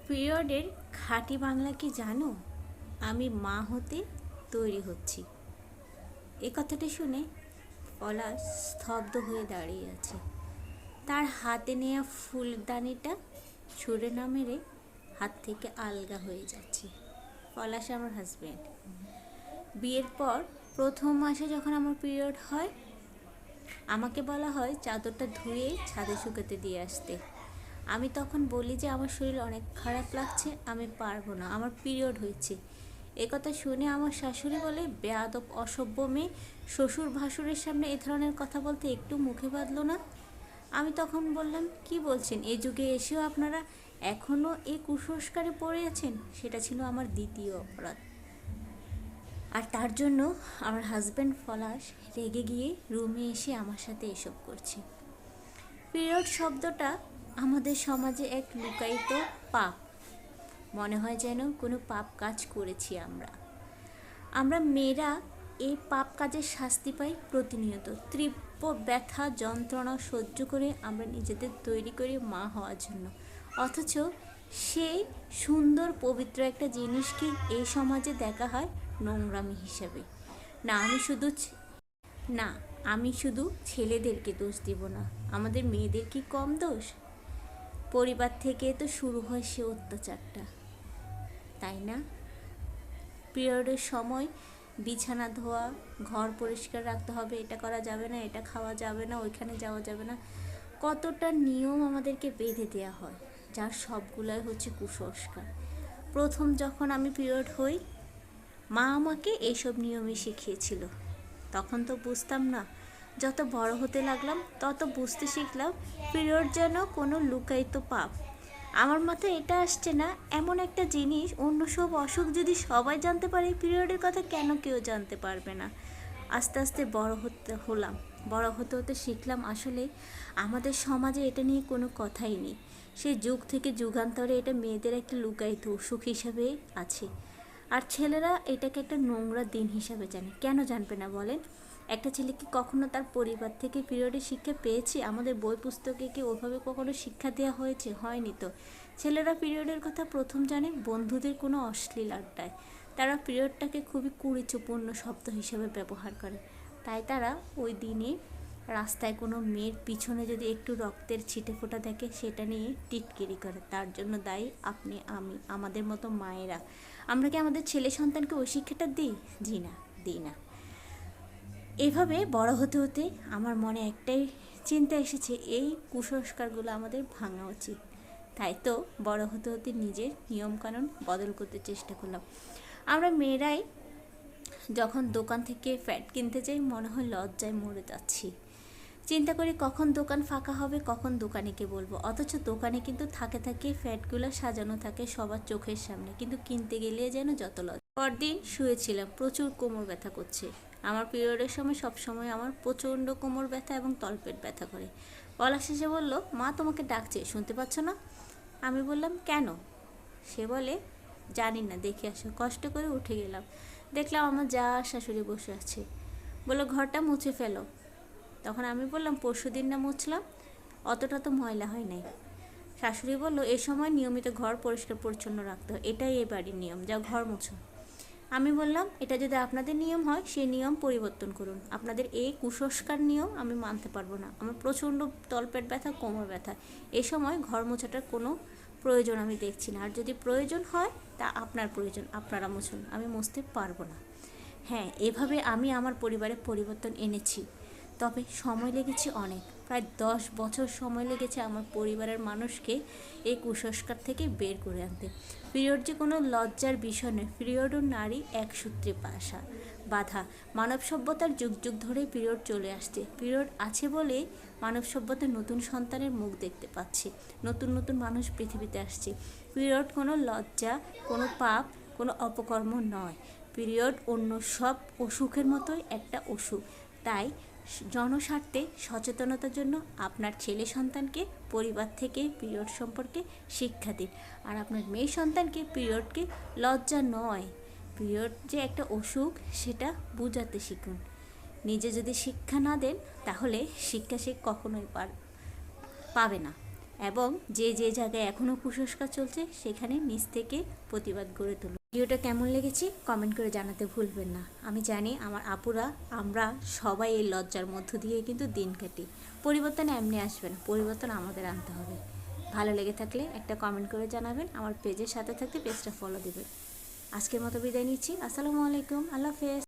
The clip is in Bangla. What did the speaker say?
পিরিয়ডের খাঁটি বাংলা কি জানো? আমি মা হতে তৈরি হচ্ছি। এ কথাটা শুনে পলাশ স্তব্ধ হয়ে দাঁড়িয়ে আছে। তার হাতে নেওয়া ফুলদানিটা ছুঁড়ে না মেরে হাত থেকে আলগা হয়ে যাচ্ছে। পলাশ আমার হাজব্যান্ড। বিয়ের পর প্রথম মাসে যখন আমার পিরিয়ড হয়, আমাকে বলা হয় চাদরটা ধুয়ে ছাদে শুকাতে দিয়ে আসতে। আমি তখন বলি যে আমার শরীর অনেক খারাপ লাগছে, আমি পারবো না, আমার পিরিয়ড হয়েছে। একথা শুনে আমার শাশুড়ি বলে, বেয়াদব অসভ্য মেয়ে, শ্বশুর ভাসুরের সামনে এ ধরনের কথা বলতে একটু মুখে বাঁধলো না। আমি তখন বললাম, কি বলছেন, এই যুগে এসেও আপনারা এখনও এই কুসংস্কারে পড়ে আছেন? সেটা ছিল আমার দ্বিতীয় অপরাধ। আর তার জন্য আমার হাজব্যান্ড পলাশ রেগে গিয়ে রুমে এসে আমার সাথে এসব করছে। পিরিয়ড শব্দটা আমাদের সমাজে এক লুকায়িত পাপ। মনে হয় যেন কোনো পাপ কাজ করেছি আমরা মেয়েরা এই পাপ কাজের শাস্তি পাই প্রতিনিয়ত। তীব্র ব্যথা যন্ত্রণা সহ্য করে আমরা নিজেদের তৈরি করি মা হওয়ার জন্য। অথচ সেই সুন্দর পবিত্র একটা জিনিসকে এই সমাজে দেখা হয় নোংরামি হিসাবে। না আমি শুধু না আমি শুধু ছেলেদেরকে দোষ দিব না, আমাদের মেয়েদের কি কম দোষ? পরিবার থেকে তো শুরু হয় সে অত্যাচারটা, তাই না? পিরিয়ডের সময় বিছানা ধোয়া, ঘর পরিষ্কার রাখতে হবে, এটা করা যাবে না, এটা খাওয়া যাবে না, ওইখানে যাওয়া যাবে না, কতটা নিয়ম আমাদেরকে বেঁধে দেওয়া হয়, যার সবগুলোই হচ্ছে কুসংস্কার। প্রথম যখন আমি পিরিয়ড হই, মা আমাকে এইসব নিয়মই শিখিয়েছিল। তখন তো বুঝতাম না। যত বড় হতে লাগলাম তত বুঝতে শিখলাম পিরিয়ড যেন কোনো লুকায়িত পাপ। আমার মাথায় এটা আসছে না, এমন একটা জিনিস, অন্য সব অসুখ যদি সবাই জানতে পারে, পিরিয়ডের কথা কেন কেউ জানতে পারবে না? আস্তে আস্তে বড় হতে হতে শিখলাম আসলে আমাদের সমাজে এটা নিয়ে কোনো কথাই নেই। সেই যুগ থেকে যুগান্তরে এটা মেয়েদের একটা লুকায়িত অসুখ হিসাবে আছে। আর ছেলেরা এটাকে একটা নোংরা দিন হিসাবে জানে। কেন জানবে না বলেন? একটা ছেলে কি কখনো তার পরিবার থেকে পিরিয়ডের শিক্ষা পেয়েছে? আমাদের বই পুস্তকে কি ওভাবে কখনো শিক্ষা দেওয়া হয়েছে? হয়নি তো। ছেলেরা পিরিয়ডের কথা প্রথম জানে বন্ধুদের কোনো অশ্লীল আড্ডায়। তারা পিরিয়ডটাকে খুবই কুরুচিপূর্ণ শব্দ হিসেবে ব্যবহার করে। তাই তারা ওই দিনে রাস্তায় কোনো মেয়ের পিছনে যদি একটু রক্তের ছিটে ফোঁটা দেখে, সেটা নিয়ে টিটকিরি করে। তার জন্য দায়ী আপনি, আমি, আমাদের মতো মায়েরা। আমরা কি আমাদের ছেলে সন্তানকে ওই শিক্ষাটা দিই? দিই না। এভাবে বড় হতে হতে আমার মনে একটাই চিন্তা এসেছে, এই কুসংস্কারগুলো আমাদের ভাঙা উচিত। তাই তো বড় হতে হতে নিজের নিয়মকানুন বদল করতে চেষ্টা করলাম। আমরা মেয়েরাই যখন দোকান থেকে ফ্যাট কিনতে যাই, মনে হয় লজ্জায় মরে যাচ্ছি। চিন্তা করি কখন দোকান ফাঁকা হবে, কখন দোকানিকে বলবো। অথচ দোকানে কিন্তু থাকে ফ্যাটগুলো সাজানো থাকে সবার চোখের সামনে, কিন্তু কিনতে গেলে যেন যত লজ্জা। পরদিন শুয়েছিলাম, প্রচুর কোমর ব্যথা করছে। আমার পিরিয়ডের সময় সবসময় আমার প্রচণ্ড কোমর ব্যথা এবং তলপেট ব্যথা করে। পলাশ এসে বলল, মা তোমাকে ডাকছে, শুনতে পাচ্ছ না? আমি বললাম, কেন? সে বলে, জানি না, দেখে আসো। কষ্ট করে উঠে গেলাম, দেখলাম আমার যা শাশুড়ি বসে আছে। বললো, ঘরটা মুছে ফেলো। তখন আমি বললাম, পরশুদিন না মুছলাম, অতটা তো ময়লা হয় নাই। শাশুড়ি বলল, এ সময় নিয়মিত ঘর পরিষ্কার পরিচ্ছন্ন রাখতে হয়, এটাই এই বাড়ির নিয়ম, যাও ঘর মুছো। আমি বললাম, এটা যদি আপনাদের নিয়ম হয়, সেই নিয়ম পরিবর্তন করুন। আপনাদের এই কুসংস্কার নিয়ম আমি মানতে পারবো না। আমার প্রচণ্ড তলপেট ব্যথা, কোমর ব্যথা, এ সময় ঘর মোছাটার কোনো প্রয়োজন আমি দেখছি না। আর যদি প্রয়োজন হয়, তা আপনার প্রয়োজন, আপনারা মুছুন, আমি মুছতে পারবো না। হ্যাঁ, এভাবে আমি আমার পরিবারে পরিবর্তন এনেছি। তবে সময় লেগেছে অনেক, প্রায় 10 বছর সময় লেগেছে আমার পরিবারের মানুষকে এই কুসংস্কার থেকে বের করে আনতে। পিরিয়ড যে কোনো লজ্জার বিষয় নয়, পিরিয়ডও নারী এক সূত্রে বাধা। মানব সভ্যতার যুগ যুগ ধরে পিরিয়ড চলে আসছে। পিরিয়ড আছে বলে মানব সভ্যতা নতুন সন্তানের মুখ দেখতে পাচ্ছে, নতুন নতুন মানুষ পৃথিবীতে আসছে। পিরিয়ড কোনো লজ্জা, কোনো পাপ, কোনো অপকর্ম নয়। পিরিয়ড অন্য সব অসুখের মতোই একটা অসুখ। তাই জনস্বার্থে সচেতনতার জন্য আপনার ছেলে সন্তানকে পরিবার থেকে পিরিয়ড সম্পর্কে শিক্ষা দিন। আর আপনার মেয়ে সন্তানকে পিরিয়ডকে লজ্জা নয়, পিরিয়ড যে একটা অসুখ, সেটা বোঝাতে শিখুন। নিজে যদি শিক্ষা না দেন, তাহলে শিক্ষা সে কখনোই পাবে না। এবং যে যে জায়গায় এখনও কুসংস্কার চলছে সেখানে নিজ থেকে প্রতিবাদ গড়ে তুলুন। ভিডিওটা কেমন লেগেছে কমেন্ট করে জানাতে ভুলবেন না। আমি জানি আমার আপুরা আমরা সবাই এই লজ্জার মধ্য দিয়ে কিন্তু দিন কাটি। পরিবর্তন এমনি আসবে না, পরিবর্তন আমাদের আনতে হবে। ভালো লেগে থাকলে একটা কমেন্ট করে জানাবেন, আমার পেজের সাথে থাকতে পেজটা ফলো দেবেন। আজকের মতো বিদায় নিচ্ছি। আসসালামু আলাইকুম, আল্লাহ হাফেজ।